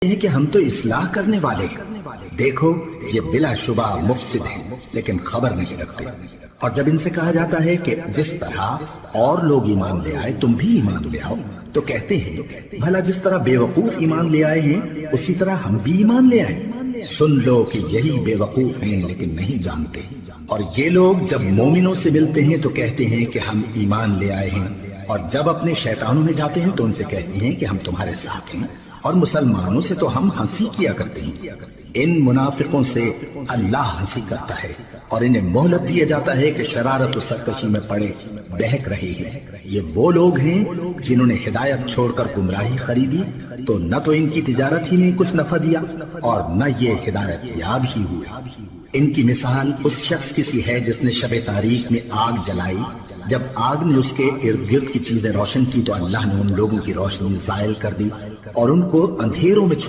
ہیں کہ ہم تو اصلاح کرنے والے ہیں، دیکھو یہ بلا شبہ مفسد ہیں لیکن خبر نہیں رکھتے۔ اور جب ان سے کہا جاتا ہے کہ جس طرح اور لوگ ایمان لے آئے تم بھی ایمان لے آؤ، تو کہتے ہیں بھلا جس طرح بے وقوف ایمان لے آئے ہیں اسی طرح ہم بھی ایمان لے آئے۔ سن لو کہ یہی بے وقوف ہیں لیکن نہیں جانتے۔ اور یہ لوگ جب مومنوں سے ملتے ہیں تو کہتے ہیں کہ ہم ایمان لے آئے ہیں، اور جب اپنے شیطانوں میں جاتے ہیں تو ان سے کہتے ہیں کہ ہم تمہارے ساتھ ہیں، اور مسلمانوں سے تو ہم ہنسی کیا کرتے ہیں۔ ان منافقوں سے اللہ ہنسی کرتا ہے اور انہیں مہلت دیا جاتا ہے کہ شرارت و سرکشی میں پڑے بہک رہے ہیں۔ یہ وہ لوگ ہیں جنہوں نے ہدایت چھوڑ کر گمراہی خریدی، تو نہ تو ان کی تجارت ہی نے کچھ نفع دیا اور نہ یہ ہدایت یاب ہی ہوئے۔ ان کی مثال اس شخص کی سی ہے جس نے شب تاریک میں آگ جلائی، جب آگ نے اس کے ارد گرد کی چیزیں روشن کی تو اللہ نے ان لوگوں کی روشنی زائل کر دی اور ان کو اندھیروں میں چھوڑ